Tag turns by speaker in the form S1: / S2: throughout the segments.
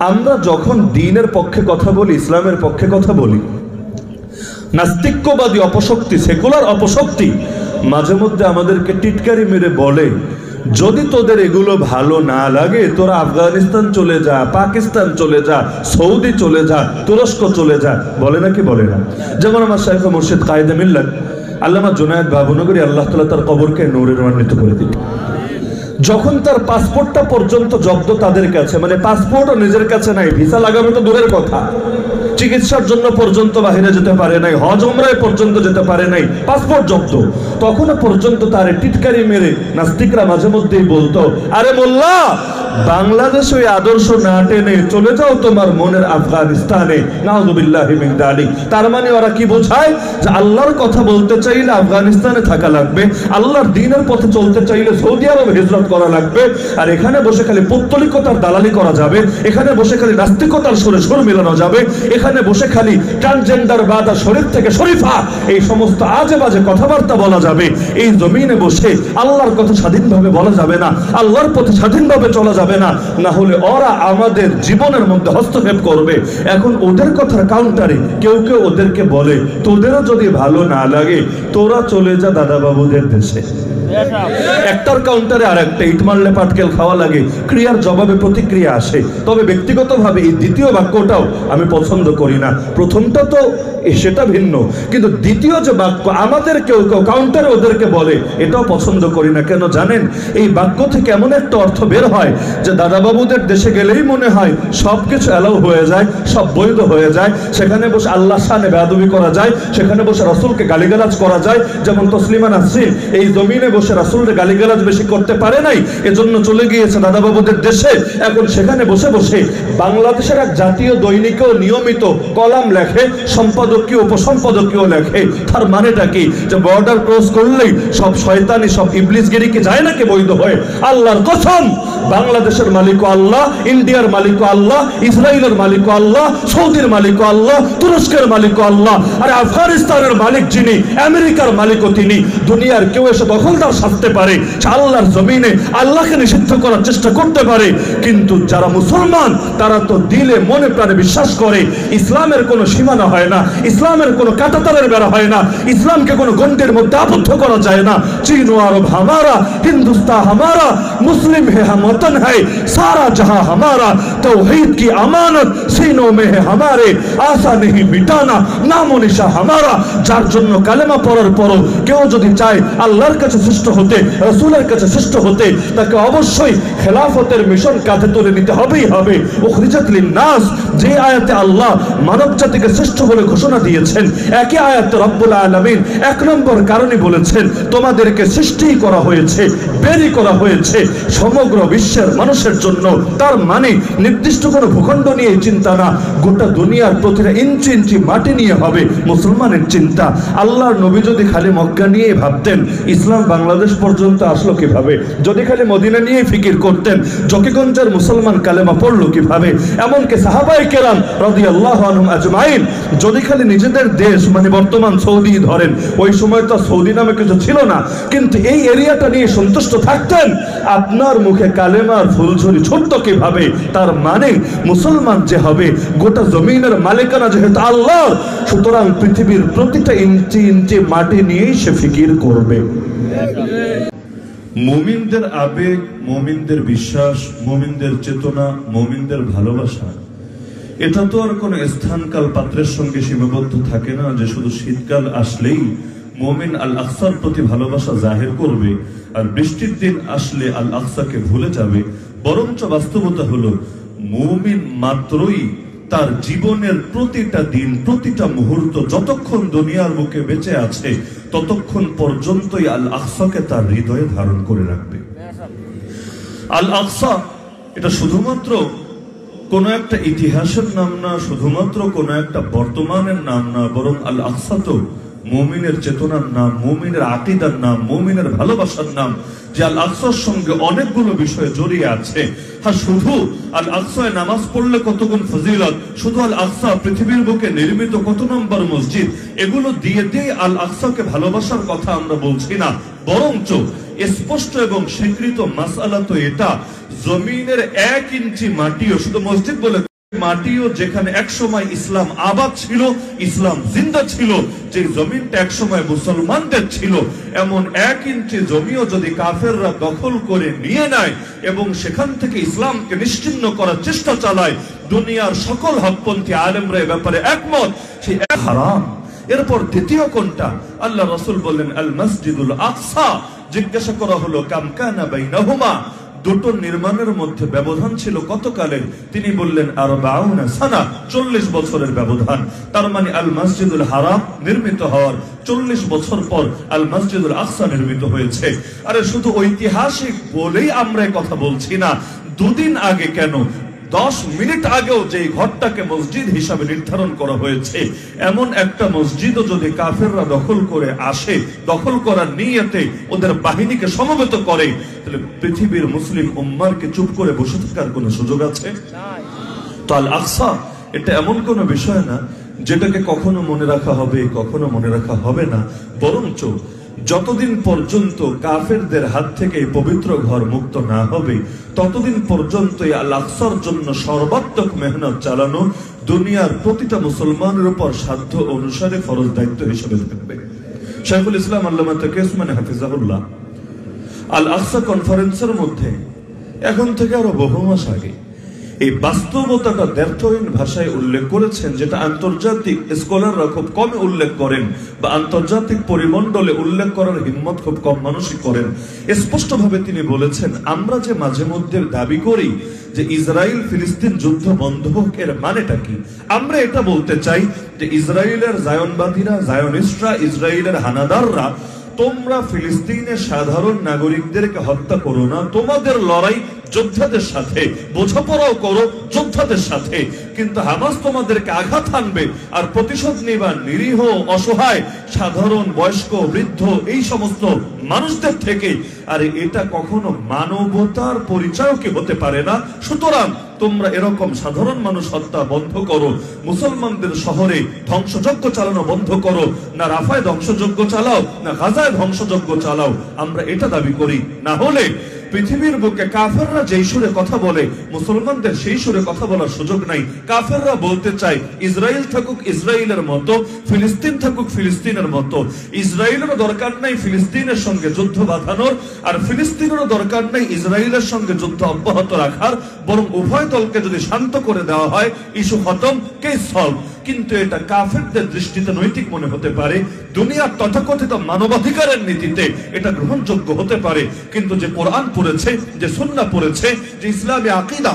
S1: আমরা যখন দ্বীনের পক্ষে কথা বলি, ইসলামের পক্ষে কথা বলি, নাস্তিক্যবাদী অপশক্তি, সেকুলার অপশক্তি মাঝে মধ্যে আমাদেরকে টিটকারি মেরে বলে, যদি তোদের এগুলো ভালো না লাগে তোরা আফগানিস্তান চলে যা, পাকিস্তান চলে যা, সৌদি চলে যা, তুরস্ক চলে যা। বলে নাকি বলে না? যেমন আমার শাইখ মুর্শিদ কায়েদে মিল্লাত আল্লামা জুনায়েদ বাবুনগরী, আল্লাহ তাআলা তার কবরকে নূরের মান্বিত করে দিল। যখন তার পাসপোর্টটা পর্যন্ত জব্দ তাদের কাছে, মানে পাসপোর্টও নিজের কাছে নাই, ভিসা লাগানো তো দূরের কথা, চিকিৎসার জন্য পর্যন্ত বাহিরে যেতে পারে নাই, হজ উমরায় পর্যন্ত যেতে পারে নাই, পাসপোর্ট জব্দ, তখনও পর্যন্ত তার টিটকারি মেরে নাস্তিকরা মাঝে মধ্যেই বলতো, আরে মোল্লা, বাংলাদেশ ওই আদর্শ না টেনে চলে যাও তোমার মনের আফগানিস্তানে। নাউযুবিল্লাহি মিন যালিক। তার মানে ওরা কি বোঝায় যে আল্লাহর কথা বলতে চাইলে আফগানিস্তানে থাকা লাগবে, আল্লাহর দ্বীনের পথে চলতে চাইলে সৌদি আরব হিজরত করা লাগবে, আর এখানে বসে খালি পৌত্তলিকতার দালালি করা যাবে, এখানে বসে খালি নাস্তিকতার সুরে সুর মিলানো যাবে, এখানে বসে খালি ট্রান্সজেন্ডার বাদ আর শরীর থেকে শরীফা এই সমস্ত আজে বাজে কথাবার্তা বলা যাবে। এই জমিনে বসে আল্লাহর কথা স্বাধীনভাবে বলা যাবে না, আল্লাহর পথে স্বাধীনভাবে চলা যাবে না, না হলে ওরা আমাদের জীবনের মধ্যে হস্তক্ষেপ করবে। এখন ওদের কথার কাউন্টারে কেউ কেউ ওদেরকে বলে, তোদেরও যদি ভালো না লাগে তোরা চলে যা দাদা বাবুদের দেশে। একটার কাউন্টারে আর একটা, ইট মারলে পাটকেল খাওয়া লাগে, ক্রিয়ার জবাবে প্রতিক্রিয়া আসে। তবে ব্যক্তিগতভাবে এই দ্বিতীয় বাক্যটাও আমি পছন্দ করি না। প্রথমটা তো সেটা ভিন্ন, কিন্তু দ্বিতীয় যে বাক্য আমাদের কেউ কেউ কাউন্টারে ওদেরকে বলে, এটাও পছন্দ করি না। কেন জানেন? এই বাক্য থেকে এমন একটা অর্থ বের হয় যে দাদা বাবুদের দেশে গেলেই মনে হয় সবকিছু অ্যালাউ হয়ে যায়, সব বৈধ হয়ে যায়, সেখানে বসে আল্লাহ শানে বেয়াদবি করা যায়, সেখানে বসে রাসূলকে গালিগালাজ করা যায়। যেমন তসলিমা নাসরিন এই জমিনে বসে রাসূলের গালিগালাজ বেশি করতে পারে নাই, এজন্য চলে গিয়েছে দাদা বাবুদের দেশে। এখন সেখানে বসে বসে বাংলাদেশের এক জাতীয় দৈনিকেও নিয়মিত কলাম লেখে, সম্পাদকীয় উপসম্পাদকীয় লেখে। তার মানেটা কি? যে বর্ডার ক্রস করলেই সব শয়তানি, সব ইবলিসগিরি কি যায় নাকি বৈধ হয়ে? আল্লাহর কসম, বাংলাদেশের মালিক আল্লাহ, ইন্ডিয়ার মালিক আল্লাহ, ইসরায়েলের মালিক আল্লাহ, সৌদির মালিক আল্লাহ, তুরস্কের মালিক আল্লাহ, আর আফগানিস্তানের মালিক যিনি, আমেরিকার মালিকও তিনি। দুনিয়ার কেউ এসে দখলদার সাজতে পারে, আল্লাহর জমিনে আল্লাহকে নিষিদ্ধ করার চেষ্টা করতে পারে, কিন্তু যারা মুসলমান তারা তো দিলে মনে প্রাণে বিশ্বাস করে ইসলামের কোনো সীমানা হয় না, ইসলামের কোনো কাঁটাতারের বেড়া হয় না, ইসলামকে কোনো গণ্ডির মধ্যে আবদ্ধ করা যায় না। চীন ও আরব হামারা, হিন্দুস্তান হামারা, মুসলিম হে हम वतन है, सारा जहां हमारा, तौहीद की अमानत सीनों में है हमारे, आशा नहीं मिटाना नामो निशा हमारा। যার জন্য কালেমা পড়ার পরও কেউ যদি চায় আল্লাহর কাছে শ্রেষ্ঠ হতে, রাসূলের কাছে শ্রেষ্ঠ হতে, তাকে অবশ্যই খেলাফতের মিশন কাঁধে তুলে নিতে হবেই হবে। উখরিজাত লিন-নাস, যে আয়াতে আল্লাহ মানব জাতিকে শ্রেষ্ঠ বলে ঘোষণা দিয়েছেন, একই আয়াতে রব্বুল আলামিন এক নম্বর কারণে বলেছেন তোমাদেরকে সৃষ্টি করা হয়েছে, বেরি করা হয়েছে সমগ্র বিশ্বের মানুষের জন্য। তার মানে নির্দিষ্ট কোনো ভূখণ্ড নিয়ে চিন্তা না, গোটা দুনিয়ার প্রতিটা ইঞ্চি ইঞ্চি মাটি নিয়ে হবে মুসলমানের চিন্তা। আল্লাহর নবী যদি খালি মক্কা নিয়ে ভাবতেন, ইসলাম বাংলাদেশ পর্যন্ত আসলো কিভাবে? যদি খালি মদিনা নিয়ে ফিকির করতেন, জকিগঞ্জের মুসলমান কালেমা পড়লো কিভাবে? এমনকি সাহাবায়ে কেরাম রাদিয়াল্লাহু আনহুম আজমাইন যদি খালি নিজেদের দেশ, মানে বর্তমান সৌদি ধরেন, ওই সময় তো সৌদি নামে কিছু ছিল না, কিন্তু এই এরিয়াটা নিয়ে সন্তুষ্ট থাকতেন, আপনার মুখে কালেমার ফুলঝুরি ছুটতো কিভাবে? তার মানে মুসলমান যে হবে, গোটা জমিনের মালিকানা যেহেতু আল্লাহ, সুতরাং পৃথিবীর প্রতিটা ইঞ্চি ইঞ্চি মাটি নিয়েই সে ফিকির করবে। মুমিনদের আবেগ, মুমিনদের বিশ্বাস, মুমিনদের চেতনা, মুমিনদের ভালোবাসা, এটা তো আর কোনো স্থানকাল পাত্রের সঙ্গে সীমাবদ্ধ থাকে না যে শুধু শীতকাল আসলেই মুমিন আল আকসার প্রতি ভালোবাসা জাহির করবে আর বৃষ্টির দিন আসলে আল আকসাকে ভুলে যাবে। বরঞ্চ বাস্তবতা হলো মুমিন মাত্রই তার জীবনের প্রতিটা দিন, প্রতিটা মুহূর্ত, যতক্ষণ দুনিয়ার বুকে বেঁচে আছে ততক্ষণ পর্যন্তই আল আকসাকে তার হৃদয়ে ধারণ করে রাখবে। আল আকসা এটা শুধুমাত্র কোন একটা ইতিহাসের নাম না, শুধুমাত্র কোন একটা বর্তমানের নাম না, বরং আল আকসা তো মুমিনের চেতনার নাম, মুমিনের আকীদার নাম, মুমিনের ভালোবাসার নাম। যে আল আকসার সঙ্গে অনেকগুলো বিষয় জড়িয়ে আছে। হ্যাঁ, শুধু আল আকসায় নামাজ পড়লে কত গুণ ফজিলত, শুধু আল আকসা পৃথিবীর বুকে নির্মিত কত নম্বর মসজিদ, এগুলো দিয়ে দিয়ে আল আকসাকে ভালোবাসার কথা আমরা বলছি না, বরঞ্চ স্পষ্ট এবং স্বীকৃত মাসআলা তো এটা, জমিনের 1 ইঞ্চি মাটিও, শুধু মসজিদ বলে মাটিও যেখানে একসময় ইসলাম আবাদ ছিল, ইসলাম জিন্দা ছিল, যে জমিনটা একসময় মুসলমানদের ছিল, এমন 1 ইঞ্চি জমিও যদি কাফেররা দখল করে নিয়ে নেয় এবং সেখান থেকে ইসলামকে নিশ্চিহ্ন করার চেষ্টা চালায়, দুনিয়ার সকল হকপন্থী আলেমরা এ ব্যাপারে একমত, সেই হারাম। এরপর দ্বিতীয় কোনটা? আল্লাহ রাসূল বললেন আল মসজিদুল আকসা। জিজ্ঞাসা করা হলো কাম কানা বাইনাহুমা, দুটো নির্মাণের মধ্যে ব্যবধান ছিল কতকালের? তিনি বললেন 40 সানা, 40 বছরের ব্যবধান। তার মানে আল মসজিদুল হারাম নির্মিত হওয়ার 40 বছর পর আল মসজিদুল আকসা নির্মিত হয়েছে। আরে শুধু ঐতিহাসিক বলেই আমরা কথা বলছি না, দুদিন আগে কেন, 10 মিনিট আগেও যে ঘরটাকে মসজিদ হিসাবে নির্ধারণ করা হয়েছে, এমন একটা মসজিদও যদি কাফেররা দখল করে আসে, দখল করার নিয়তে ওদের বাহিনীকে সমবেত করে, তাহলে পৃথিবীর মুসলিম উম্মাহকে চুপ করে বসে থাকার কোনো সুযোগ আছে? তো আল আকসা এটা এমন কোনো বিষয় না যেটাকে কখনো মনে রাখা হবে, কখনো মনে রাখা হবে না, বরঞ্চ যতদিন পর্যন্ত কাফেরদের হাত থেকে এই পবিত্র ঘর মুক্ত না হবে, ততদিন পর্যন্ত আল আকসার জন্য সর্বাত্মক মেহনত চালানো দুনিয়ার প্রতিটা মুসলমানের উপর সাধ্য অনুসারে ফরজ দায়িত্ব হিসেবে থাকবে। শাইখুল ইসলাম আল্লামা তাকি উসমানী হাফিজাহুল্লাহ আল আকসা কনফারেন্সের মধ্যে এখন থেকে আরো বহু মাস আগে এই বাস্তবতাটা দ্ব্যর্থহীন ভাষায় উল্লেখ করেছেন, যেটা আন্তর্জাতিক স্কলাররা খুব কম উল্লেখ করেন, বা আন্তর্জাতিক পরিমণ্ডলে উল্লেখ করার হিম্মত খুব কম মানুষই করেন। স্পষ্টভাবে তিনি বলেছেন, আমরা যে মাঝে মধ্যে দাবি করি যে ইসরায়েল ফিলিস্তিন যুদ্ধ বন্ধ হোক, এর মানেটা কি? আমরা এটা বলতে চাই যে ইসরায়েলের জায়নবাদীরা, জায়নিস্টরা, ইসরায়েলের হানাদাররা, তোমরা ফিলিস্তিনের সাধারণ নাগরিকদেরকে হত্যা করো না, তোমাদের লড়াই যোদ্ধাদের সাথে, বোঝাপড়াও করো যোদ্ধাদের সাথে, কিন্তু হামাস তোমাদেরকে আঘাত হানবে আর প্রতিশোধ নিবা নিরীহ, অসহায়, সাধারণ, বয়স্ক, বৃদ্ধ, এই সমস্ত মানুষদের থেকে। আর এটা কখনো মানবতার পরিচয় কি হতে পারে না। সুতরাং তোমরা এরকম সাধারণ মানুষ হত্যা বন্ধ করো, মুসলমানদের শহরে ধ্বংসযজ্ঞ চালানো বন্ধ করো, না রাফায় ধ্বংসযজ্ঞ চালাও, না গাজায় ধ্বংসযজ্ঞ চালাও, আমরা এটা দাবি করি। না হলে পৃথিবীর বুকে কাফেররা যেই সুরে কথা বলে, মুসলমানদের সেই সুরে কথা বলার সুযোগ নাই। কাফেররা বলতে চায় ইসরায়েল থাকুক ইসরায়েলের মতো, ফিলিস্তিন থাকুক ফিলিস্তিনের মতো। ইসরায়েলেরও দরকার নাই ফিলিস্তিনের সঙ্গে যুদ্ধ বাঁধানোর, আর ফিলিস্তিনেরও দরকার নাই ইসরায়েলের সঙ্গে যুদ্ধ অব্যাহত রাখার, বরং উভয় দলকে যদি শান্ত করে দেওয়া হয়, ইস্যু খতম, কেস সলভ। কিন্তু এটা কাফেরদের দৃষ্টিতে নৈতিক মনে হতে পারে, দুনিয়ার তথাকথিত মানবাধিকারের নীতিতে এটা গ্রহণযোগ্য হতে পারে, কিন্তু যে কোরআন পড়েছে, যে সুন্নাহ পড়েছে, যে ইসলামী আকীদা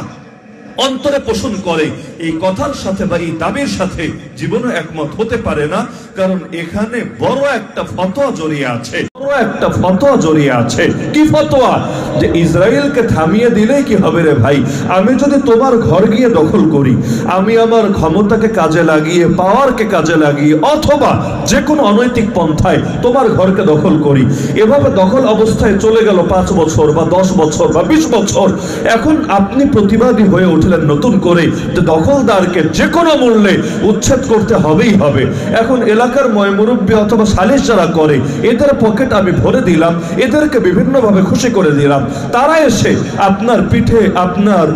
S1: অন্তরে পোষণ করে, এই কথার সাথে বা এই দাবির সাথে জীবনে একমত হতে পারে না। কারণ এখানে বড় একটা ফতোয়া জড়িয়ে আছে, বড় একটা ফতোয়া জড়িয়ে আছে। কি ফতোয়া? যে ইসরায়েলকে থামিয়ে দিলেই কি হবে রে ভাই? আমি যদি তোমার ঘর গিয়ে দখল করি, আমি আমার ক্ষমতাকে কাজে লাগিয়ে, পাওয়ারকে কাজে লাগিয়ে, অথবা যে কোনো অনৈতিক পন্থায় তোমার ঘরকে দখল করি, এভাবে দখল অবস্থায় চলে গেল 5 বছর বা 10 বছর বা 20 বছর। এখন আপনি প্রতিবাদী হয়ে উঠলেন নতুন করে যে দখলদারকে যে কোনো মূল্যে উচ্ছেদ করতে হবেই হবে। এখন এলাকার ময়মুরব্বী অথবা সালিশ যারা করে, এদের পকেট আমি ভরে দিলাম, এদেরকে বিভিন্নভাবে খুশি করে দিলাম, তারা এসে আপনার পিঠে, আপনার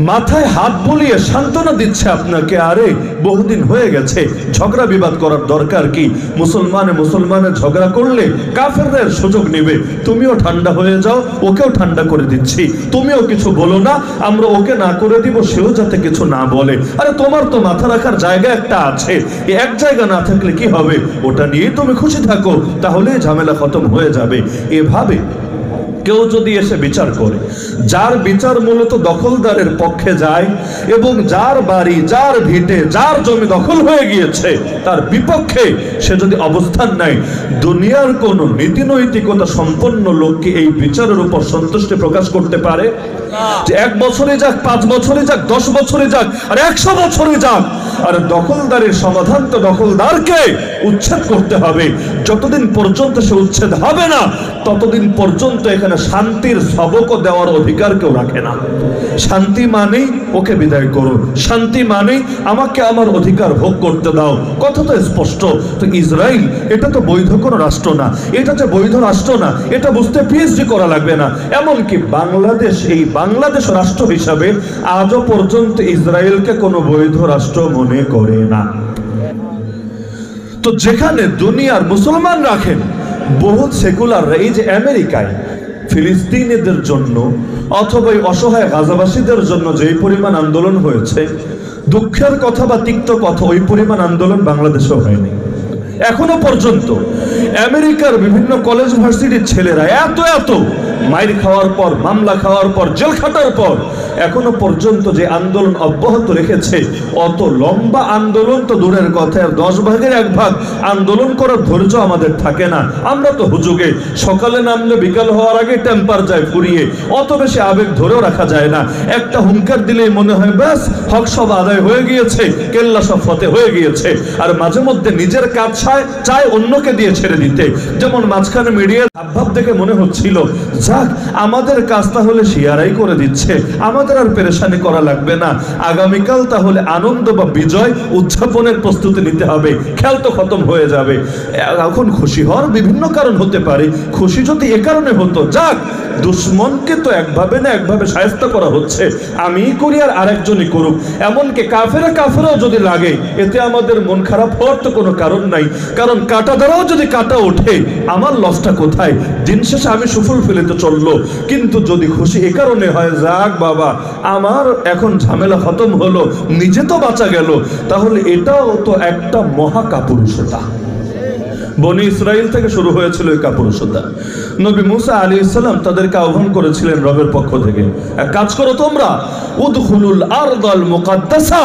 S1: মাথায় হাত বুলিয়ে সান্ত্বনা দিচ্ছে আপনাকে, আরে বহুদিন হয়ে গেছে, ঝগড়া বিবাদ করার দরকার কি? মুসলমানে ঝগড়া করলে কাফেরদের সুযোগ নেবে, তুমিও ঠান্ডা হয়ে যাও, ওকেও ঠান্ডা করে দিচ্ছি, তুমিও কিছু বলো না, আমরা ওকে না করে দিব, সেও যাতে কিছু না বলে। আরে তোমার তো মাথা রাখার জায়গা একটা আছে, এক জায়গা না থাকলে কি হবে? ওটা নিয়ে তুমি খুশি থাকো, তাহলে ঝামেলা খতম হয়ে যাবে। এভাবে কেউ যদি এসে বিচার করে, যার বিচার মূলত দখলদারের পক্ষে যায়, এবং যার বাড়ি, যার ভিটে, যার জমি দখল হয়ে গিয়েছে, তার বিপক্ষে সে যদি অবস্থান নেয়, দুনিয়ার কোন নীতি নৈতিকতা সম্পন্ন লোককে এই বিচারের উপর সন্তুষ্টি প্রকাশ করতে পারে? যে 1 বছরে যাক, 5 বছরে যাক, 10 বছরে যাক, আর 100 বছরে যাক, আর দখলদারের সমাধান তো দখলদারকে উচ্ছেদ করতে হবে। যতদিন পর্যন্ত সে উচ্ছেদ হবে না, ততদিন পর্যন্ত এখানে শান্তির সবকও দেওয়ার অধিকার কেউ রাখে না। শান্তি মানেই ওকে বিদায় করো, শান্তি মানেই আমাকে আমার অধিকার ভোগ করতে দাও। কথা তো স্পষ্ট। তো ইসরায়েল এটা তো বৈধ কোনো রাষ্ট্র না, এটা যে বৈধ রাষ্ট্র না এটা বুঝতে পিএইচডি করা লাগবে না। এমনকি বাংলাদেশ, এই বাংলাদেশ রাষ্ট্র হিসাবে আজও পর্যন্ত ইসরায়েলকে কোনো বৈধ রাষ্ট্র মনে করে না। তো যেখানে দুনিয়ার মুসলমান রাখেন বহুত সেকুলাররা, এই যে আমেরিকায় ফিলিস্তিনিদের জন্য অথবা অসহায় গাজাবাসীদের জন্য যে পরিমাণ আন্দোলন হয়েছে, দুঃখের কথা বা তিক্ত কথা, ওই পরিমাণ আন্দোলন বাংলাদেশেও হয়নি এখনো পর্যন্ত। আমেরিকার বিভিন্ন কলেজ ভার্সিটির ছেলেরা এত মাইর খাওয়ার পর, মামলা খাওয়ার পর, জেল খাটার পর এখনো পর্যন্ত যে আন্দোলন অব্যাহত রেখেছে, অত লম্বা আন্দোলন তো দূরের কথা, 10 ভাগের 1 ভাগ আন্দোলন করার ধৈর্য আমাদের থাকে না। আমরা তো হুজুগে সকালে নামলে বিকাল হওয়ার আগে টেম্পার যায় ফুরিয়ে, অত বেশি আবেগ ধরেও রাখা যায় না। একটা হুঙ্কার দিলেই মনে হয় ব্যাস হক সব আদায় হয়ে গিয়েছে, কেল্লা সব ফতে হয়ে গিয়েছে। আর মাঝে মধ্যে নিজের কাজ চায় অন্যকে দিয়ে ছেড়ে দিতে। যেমন মাঝখানে মিডিয়ার ভাবভাব দেখে মনে হচ্ছিল যাক আমাদের কাজ তাহলে শিয়ারাই করে দিচ্ছে, আমাদের আর পেরেশানি করা লাগবে না, আগামীকাল তাহলে আনন্দ বা বিজয় উদযাপনের প্রস্তুতি নিতে হবে, খেল তো খতম হয়ে যাবে। এখন খুশি হওয়ার বিভিন্ন কারণ হতে পারে, খুশি যদি এ কারণে হতো যাক দুশ্মনকে তো একভাবে না একভাবে শায়েস্তা করা হচ্ছে, আমি করি আর আরেকজনই করুক, এমনকি কাফেরাও যদি লাগে এতে আমাদের মন খারাপ হওয়ার তো কোনো কারণ নাই। কারণ কাটা দ্বারাও যদি কাটা ওঠে আমার লসটা কোথায়? দিন শেষে আমি সুফল ফেলে তো চললো। কিন্তু যদি খুশি এ কারণে হয় যাক বাবা আমার এখন ঝামেলা খতম হলো, নিজে তো বাঁচা গেল, তাহলে এটাও তো একটা মহা কাপুরুষতা। বনি ইসরাইল থেকে শুরু হয়েছিল এই কাপুরুষতা। নবী মুসা আলাইহিস সালাম তাদেরকে আহ্বান করেছিলেন রবের পক্ষ থেকে, এক কাজ করো তোমরা, উদখুলুল আরদাল মুকাদ্দাসা,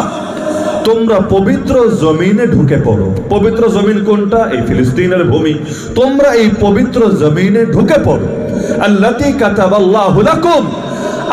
S1: তোমরা পবিত্র জমিনে ঢুকে পড়ো। পবিত্র জমিন কোনটা? এই ফিলিস্তিনের ভূমি। তোমরা এই পবিত্র জমিনে ঢুকে পড়ো। আল্লাতী কাতাবাল্লাহু লাকুম,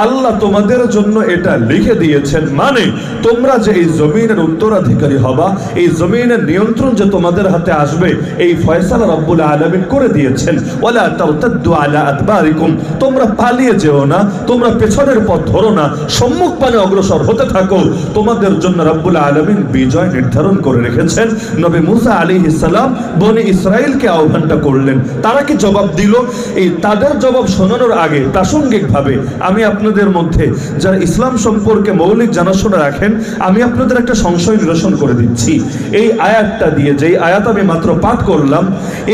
S1: আল্লাহ তোমাদের জন্য এটা লিখে দিয়েছেন, মানে তোমরা যে এই জমিনের উত্তরাধিকারী হবা, এই জমিনের নিয়ন্ত্রণ যে তোমাদের হাতে আসবে, এই ফয়সালা রব্বুল আলামিন করে দিয়েছেন। ওয়ালা তারতাদ্দু আলা আদবারিকুম, তোমরা পালিয়ে যেও না, তোমরা পেছনের পথ ধরো না, সম্মুখ পানে অগ্রসর হতে থাকো। তোমাদের জন্য রব্বুল আলামিন বিজয় নির্ধারণ করে রেখেছেন। নবী মুসা আলাইহিস সালাম বনি ইসরাইলকে আহ্বানটা করলেন। তারা কি জবাব দিল? এই তাদের জবাব শোনানোর আগে প্রাসঙ্গিকভাবে আমি আপনাদের মধ্যে যারা ইসলাম সম্পর্কে মৌলিক জানাশোনা রাখেন, আমি আপনাদের একটা সংশয় নিরসন করে দিচ্ছি। এই আয়াতটা দিয়ে, যেই আয়াত আমি মাত্র পাঠ করলাম,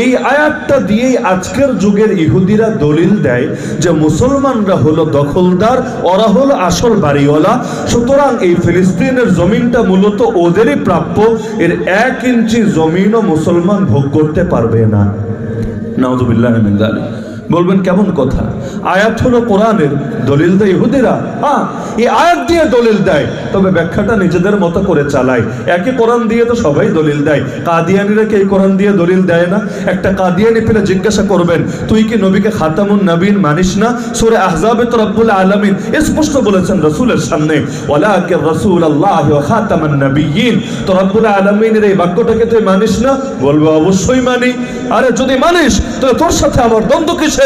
S1: এই আয়াতটা দিয়েই আজকের যুগের ইহুদিরা দলিল দেয় যে মুসলমানরা হলো দখলদার, ওরা হলো আসল বাড়িওয়ালা, সুতরাং এই ফিলিস্তিনের জমিনটা মূলত ওদেরই প্রাপ্য, এর 1 ইঞ্চি জমিনও মুসলমান ভোগ করতে পারবে না। নাউযুবিল্লাহি মিন যালিক। বলবেন কেমন কথা? আয়াত হলো কোরআনের, দলিল দেয় ইহুদিরা। হ্যাঁ, এই আয়াত দিয়ে দলিল দেয়, তবে ব্যাখ্যাটা নিজেদের মতো করে চালায়। একই কোরআন দিয়ে তো সবাই দলিল দেয়, কাদিয়ানিরা কি এই কোরআন দিয়ে দলিল দেয় না? একটা কাদিয়ানি পেলে জিজ্ঞাসা করবেন তুই কি নবীকে খাতামুন নবীন মানিস না? সূরা আহজাবে তো রব্বুল আলামিন স্পষ্ট বলেছেন রাসূলের সামনে, ওয়ালাকিন রাসূলুল্লাহ ওয়া খাতামান নবিয়্যিন, তো রব্বুল আলামিনের এই বাক্যটাকে তুই মানিস না? বলবে অবশ্যই মানি। আরে যদি মানিস তাহলে তোর সাথে আমার দ্বন্দ্ব কিসের?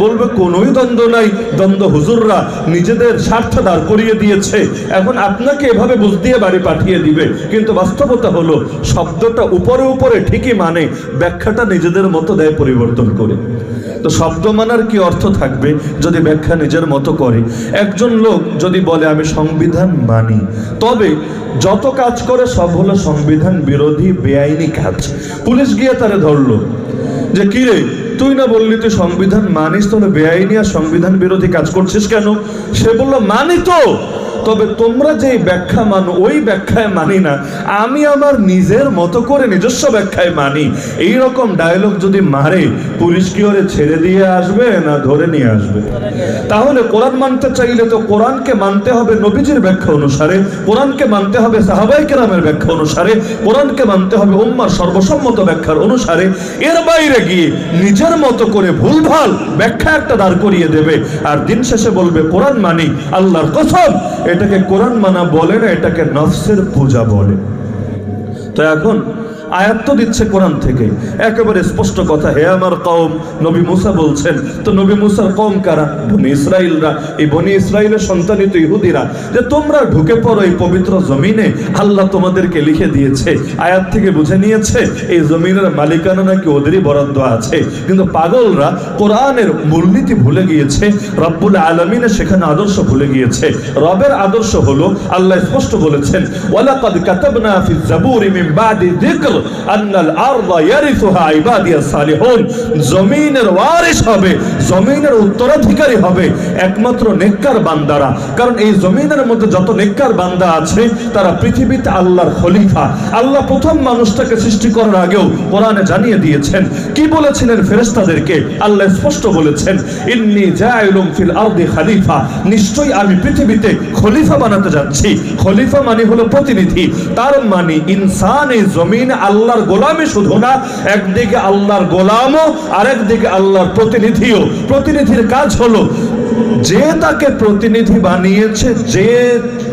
S1: বলবে কোনোই দ্বন্দ্ব নাই, দ্বন্দ্ব হুজুররা নিজেদের স্বার্থ দাঁড় করিয়ে দিয়েছে, এখন আপনাকে এভাবে বুঝ দিয়ে বাড়ি পাঠিয়ে দিবে। কিন্তু বাস্তবতা হলো শব্দটা উপরে উপরে ঠিকই মানে, ব্যাখ্যাটা নিজেদের মতো দেয় পরিবর্তন করে। তো শব্দ মানার কি অর্থ থাকবে যদি ব্যাখ্যা নিজের মতো করে? একজন লোক যদি বলে আমি সংবিধান মানি, তবে যত কাজ করে সব হলো সংবিধান বিরোধী বেআইনি কাজ। পুলিশ গিয়ে তারে ধরলো যে কিরে তুই না বললি তুই সংবিধান মানিস, তাহলে বেআইনি আর সংবিধান বিরোধী কাজ করছিস কেন? সে বলল মানি তো, তবে তোমরা যেই ব্যাখ্যা মানো ওই ব্যাখ্যায় মানি না, আমি আমার নিজের মতো করে নিজস্ব ব্যাখ্যায় মানি। এই রকম ডায়লগ যদি মারে, পুলিশ কি ওরে ছেড়ে দিয়ে আসবে না ধরে নিয়ে আসবে? তাহলে কোরআন মানতে চাইলে তো কোরআনকে মানতে হবে নবীজির ব্যাখ্যা অনুসারে, কোরআনকে মানতে হবে সাহাবায়ে কেরামের ব্যাখ্যা অনুসারে, কোরআনকে মানতে হবে উম্মার সর্বসম্মত ব্যাখ্যার অনুসারে। এর বাইরে গিয়ে নিজের মতো করে ভুলভাল ব্যাখ্যা একটা দাঁড় করিয়ে দেবে, আর দিন শেষে বলবে কোরআন মানি। আল্লাহর কসম, এটাকে কোরআন মানা বলে না, এটাকে নফসের পূজা বলে। তো এখন আয়াত তো দিচ্ছে কোরআন থেকে, একেবারে স্পষ্ট কথা। হে আমার কওম, নবী মুসা বলছেন। তো নবী মুসার কওম কারা? বনি ইসরাইলরা। এই বনি ইসরাইলের সন্তানিত ইহুদিরা, যে তোমরা ঢুকে পড়ো এই পবিত্র জমিনে, আল্লাহ তোমাদেরকে লিখে দিয়েছে। আয়াত থেকে বুঝে নিয়েছে এই জমিনের মালিকানা নাকি ওদেরই বরাদ্দ আছে। কিন্তু পাগলরা কোরআনের মূলনীতি ভুলে গিয়েছে, রব্বুল আলামিনের সেখানে আদর্শ ভুলে গিয়েছে। রবের আদর্শ হলো, আল্লাহ স্পষ্ট বলেছেন, ওয়ালাকাদ কাতাবনা ফিজ জাবুরি মিন বাদি যিকর আন্নাল আরদা ইয়ারিসুহা ইবাদিয়াস সালিহুন। জমিনের ওয়ারিস হবে, জমিনের উত্তরাধিকারী হবে একমাত্র নেককার বান্দারা। কারণ এই জমিনের মধ্যে যত নেককার বান্দা আছে তারা পৃথিবীতে আল্লাহর খলিফা। আল্লাহ প্রথম মানুষটাকে সৃষ্টি করার আগেও কোরআনে জানিয়ে দিয়েছেন। কি বলেছিলেন ফেরেশতাদেরকে? আল্লাহ স্পষ্ট বলেছেন, ইন্নী জাইলুম ফিল আরদি খলিফা, নিশ্চয়ই আমি পৃথিবীতে খলিফা বানাতে যাচ্ছি। খলিফা মানে হলো প্রতিনিধি। তার মানে ইনসান এই জমিনে আল্লাহর গোলামী শুধু না, একদিকে আল্লাহর গোলামও আর একদিকে আল্লাহর প্রতিনিধিও। প্রতিনিধির কাজ হলো, যে তাকে প্রতিনিধি বানিয়েছে, যে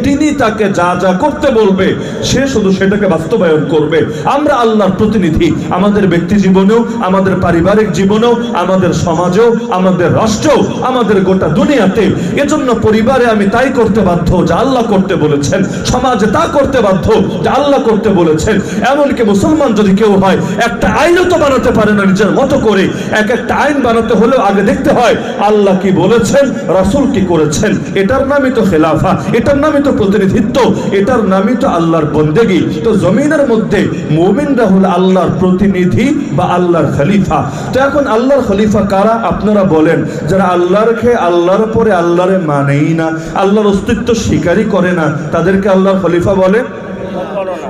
S1: তিনি তাকে যা যা করতে বলবে সে শুধু সেটাকে বাস্তবায়ন করবে। আমরা আল্লাহর প্রতিনিধি, আমাদের ব্যক্তি জীবনেও, আমাদের পারিবারিক জীবনেও, আমাদের সমাজেও, আমাদের রাষ্ট্রেও, আমাদের গোটা দুনিয়াতে। এজন্য পরিবারে আমি তাই করতে বাধ্য যা আল্লাহ করতে বলেছেন, সমাজে তা করতে বাধ্য যা আল্লাহ করতে বলেছেন। এমনকি মুসলমান যদি কেউ হয়, একটা আইনও তো বানাতে পারে না নিজের মতো করে। একটা আইন বানাতে হলেও আগে দেখতে হয় আল্লাহ কি বলেছেন, রাসূল কি করেছেন। এটার নামই তো খেলাফা, এটার নামই তো প্রতিনিধিত্ব, এটার নামই তো আল্লাহর বন্দেগী। তো জমিনের মধ্যে মুমিনরা হল আল্লাহর প্রতিনিধি বা আল্লাহর খলিফা। তো এখন আল্লাহর খলিফা কারা? আপনারা বলেন। যারা আল্লাহর খেয়ে আল্লাহর পরে আল্লাহরে মানেই না, আল্লাহর অস্তিত্ব স্বীকারই করে না, তাদেরকে আল্লাহর খলিফা বলে,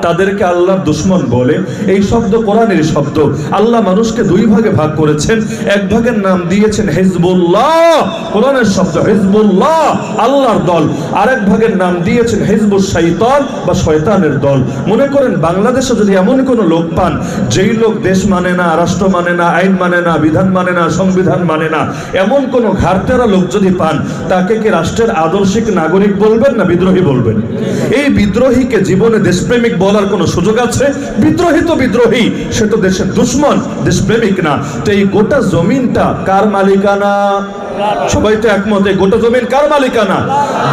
S1: তাদেরকে আল্লাহর দুশমন বলে। এই শব্দ কোরআনের শব্দ। আল্লাহ মানুষকে দুই ভাগে ভাগ করেছেন। এক ভাগের নাম দিয়েছেন হিজবুল্লাহ, কোরআনের শব্দ হিজবুল্লাহ, আল্লাহর দল। আরেক ভাগের নাম দিয়েছেন হিজবুশ শাইতান বা শয়তানের দল। মনে করেন বাংলাদেশে যদি এমন কোন লোক পান, যেই লোক দেশ মানে না, রাষ্ট্র মানে না, আইন মানে না, বিধান মানে না, সংবিধান মানে না, এমন কোন ঘাড়তেরা লোক যদি পান, তাকে কি রাষ্ট্রের আদর্শিক নাগরিক বলবেন না বিদ্রোহী বলবেন? এই বিদ্রোহীকে জীবনে দেশপ্রেমিক বলার কোন সুযোগ আছে? বিদ্রোহী তো বিদ্রোহী, সে তো দেশের দুশমন, দেশপ্রেমিক না। তো এই গোটা জমিনটা কার মালিকানা? সবাই তো একমত, এই গোটা জমিন কার মালিকানা?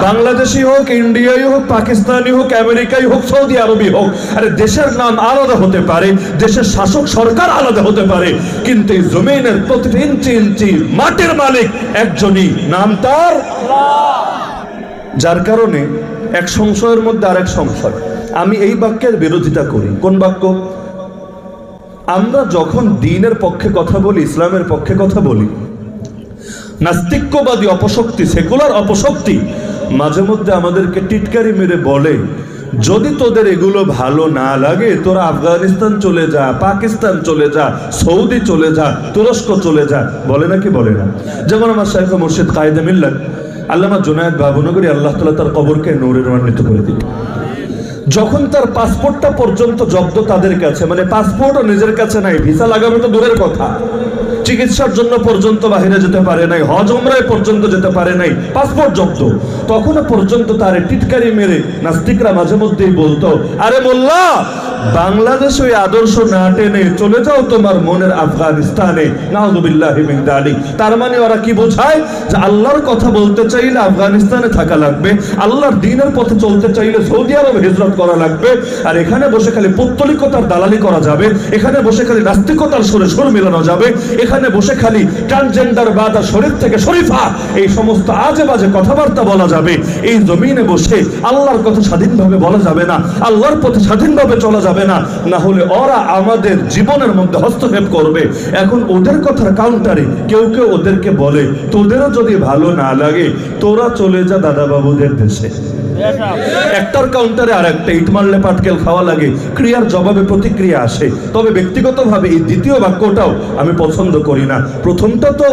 S1: বাংলাদেশি হোক, ইন্ডিয়াই হোক, পাকিস্তানি হোক, আমেরিকাই হোক, সৌদি আরবি হোক। আরে দেশের নাম আলাদা হতে পারে, দেশের শাসক সরকার আলাদা হতে পারে, কিন্তু এই জমিনের প্রতিটি ইঞ্চি ইঞ্চি মাটির মালিক একজনই, নাম তার আল্লাহ। যার কারণে এক সংশয়ের মধ্যে আরেক সংশয়। আমি এই বাক্যের বিরোধিতা করি। কোন বাক্য? আমরা যখন দ্বীনের পক্ষে কথা বলি, ইসলামের পক্ষে কথা বলি, নাস্তিক্যবাদী অপশক্তি, সেকুলার অপশক্তি মাঝে মধ্যে আমাদেরকে টিটকারি মেরে বলে, যদি তোদের এগুলো ভালো না লাগে তোরা আফগানিস্তান চলে যা, পাকিস্তান চলে যা, সৌদি চলে যা, তুরস্ক চলে যা। বলে নাকি বলে না? যেমন আমার শাইখ মুর্শিদ কায়েদে মিল্লাত আল্লামা জুনায়েদ বাবুনগরী, আল্লাহ তাআলা তার কবরকে নূরের মণ্ডিত করে দিল। যখন তার পাসপোর্টটা পর্যন্ত জব্দ তাদের কাছে, মানে পাসপোর্টও নিজের কাছে নাই, ভিসা লাগানো তো দূরের কথা, চিকিৎসার জন্য পর্যন্ত বাহিরে যেতে পারে নাই, হজ উমরায় পর্যন্ত যেতে পারে নাই, পাসপোর্ট জব্দ, তখনও পর্যন্ত তার টিটকারি মেরে নাস্তিকরা মাঝে মধ্যেই বলতো, আরে মোল্লা, বাংলাদেশ ওই আদর্শ না টেনে চলে যাও তোমার মনের আফগানিস্তানে। নাউযুবিল্লাহি মিন যালিক। তার মানে ওরা কি বোঝায়? যে আল্লাহর কথা বলতে চাইলে আফগানিস্তানে থাকা লাগবে, আল্লাহর দ্বীনের পথে চলতে চাইলে সৌদি আরব হিজরত করা লাগবে, আর এখানে বসে খালি পৌত্তলিকতার দালালি করা যাবে, এখানে বসে খালি নাস্তিকতার সুরে সুর মিলানো যাবে, এখানে বসে খালি ট্রান্সজেন্ডার বাদ আর শরীর থেকে শরীফা এই সমস্ত আজে বাজে কথাবার্তা বলা যাবে। এই জমিনে বসে আল্লাহর কথা স্বাধীনভাবে বলা যাবে না, আল্লাহর পথে স্বাধীনভাবে চলা যাবে না, না হলে ওরা আমাদের জীবনের মধ্যে হস্তক্ষেপ করবে। এখন ওদের কথার কাউন্টারে কেউ কেউ ওদেরকে বলে, তোদেরও যদি ভালো না লাগে তোরা চলে যা দাদা বাবুদের দেশে। একটার কাউন্টারে আর একটা, ইট মারলে পাটকেল খাওয়া লাগে, ক্রিয়ার জবাবে প্রতিক্রিয়া আসে। তবে ব্যক্তিগতভাবে এই দ্বিতীয় বাক্যটাও আমি পছন্দ করি না। প্রথমটা তো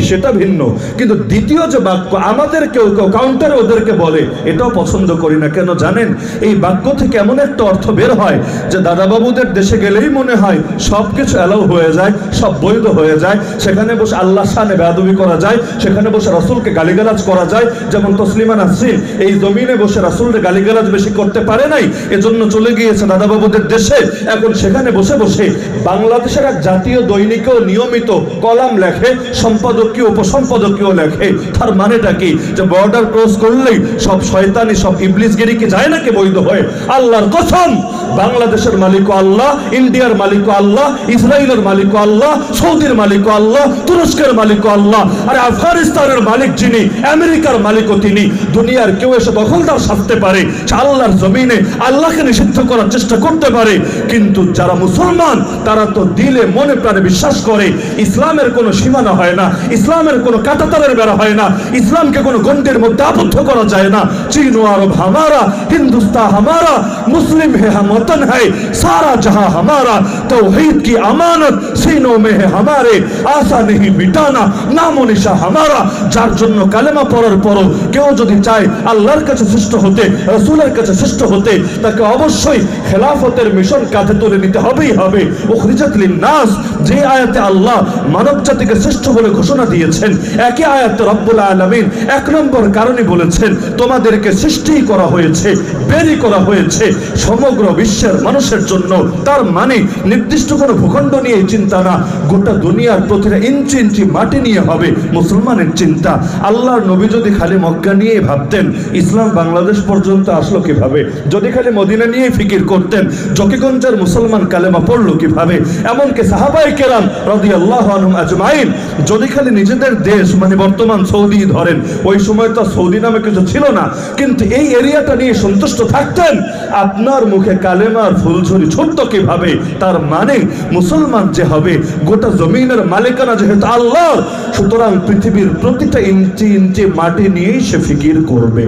S1: সেটা ভিন্ন, কিন্তু দ্বিতীয় যে বাক্য আমাদের কেউ কেউ কাউন্টারে ওদেরকে বলে, এটাও পছন্দ করি না। কেন জানেন? এই বাক্য থেকে এমন একটা অর্থ বের হয় যে দাদাবাবুদের দেশে গেলেই মনে হয় সব কিছু অ্যালাউ হয়ে যায়, সব বৈধ হয়ে যায়। সেখানে বসে আল্লাহ শানে বেয়াদবি করা যায়, সেখানে বসে রাসূলকে গালিগালাজ করা যায়। যেমন তসলিমা নাসরিন এই জমিনে বসে রাসূলকে গালিগালাজ বেশি করতে পারে নাই, এজন্য চলে গিয়েছে দাদাবাবুদের দেশে। এখন সেখানে বসে বসে বাংলাদেশের এক জাতীয় দৈনিকেও নিয়মিত কলাম লেখে, সম্পাদকীয় উপসম্পাদকীয় লেখে। তার মানেটা কি? যে বর্ডার ক্রস করলেই সব শয়তানি, সব ইবলিসগিরি কি যায় নাকি বৈধ হয়ে? আল্লাহর কসম, বাংলাদেশের মালিক আল্লাহ, ইন্ডিয়ার মালিক আল্লাহ, ইসরায়েলের মালিক আল্লাহ, সৌদির মালিক আল্লাহ, তুরস্কের মালিক আল্লাহ, আর আফগানিস্তানের মালিক যিনি, আমেরিকার মালিকও তিনি। দুনিয়ার কেউ এসে দখলদার সাজতে পারে, আল্লাহর জমিনে আল্লাহকে নিষিদ্ধ করার চেষ্টা করতে পারে, কিন্তু যারা মুসলমান তারা তো দিলে মনে প্রাণে বিশ্বাস করে ইসলামের কোনো সীমানা হয় না, ইসলামের কোনো কাঁটাতারের বেড়া হয় না, ইসলামকে কোনো গণ্ডির মধ্যে আবদ্ধ করা যায় না। চীন ও আরব হামারা, হিন্দুস্তান হামারা, মুসলিম হে हम वतन है, सारा जहां हमारा, तौहीद की अमानत सीनों में है हमारे, आशा नहीं मिटाना नामो निशा हमारा। যার জন্য কালেমা পড়ার পরও কেউ যদি চায় আল্লাহর কাছে শ্রেষ্ঠ হতে, রাসূলের কাছে শ্রেষ্ঠ হতে, তাকে অবশ্যই খেলাফতের মিশন কাঁধে তুলে নিতে হবেই হবে। উখরিজাত লিন-নাস, যে আয়াতে আল্লাহ মানব জাতিকে শ্রেষ্ঠ বলে ঘোষণা দিয়েছেন, একই আয়াতে রব্বুল আলামিন এক নম্বর কারণে বলেছেন তোমাদেরকে সৃষ্টি করা হয়েছে, বেরি করা হয়েছে সমগ্র বিশ্বের মানুষের জন্য। তার মানে নির্দিষ্ট কোনো ভূখণ্ড নিয়ে চিন্তা না, গোটা দুনিয়ার প্রতিটা ইঞ্চি ইঞ্চি মাটি নিয়ে হবে মুসলমানের চিন্তা। আল্লাহর নবী যদি খালি মক্কা নিয়ে ভাবতেন, ইসলাম বাংলাদেশ পর্যন্ত আসলো কিভাবে? যদি খালি মদিনা নিয়ে ফিকির করতেন, জকিগঞ্জের মুসলমান কালেমা পড়লো কিভাবে? এমনকি সাহাবায়ে কেরাম রাদিয়াল্লাহু আনহুম আজমাইন যদি খালি নিজেদের দেশ, মানে বর্তমান সৌদি ধরেন, ওই সময় তো সৌদি নামে কিছু ছিল না, কিন্তু এই এরিয়াটা নিয়ে সন্তুষ্ট থাকতেন, আপনার মুখে কালেমার ফুলঝুরি ছুটত কিভাবে? তার মানে মুসলমান যে হবে, গোটা জমিনের মালিকানা যেহেতু আল্লাহর, সুতরাং পৃথিবীর প্রতিটা ইঞ্চি ইঞ্চি মাটি নিয়েই সে ফিকির করবে।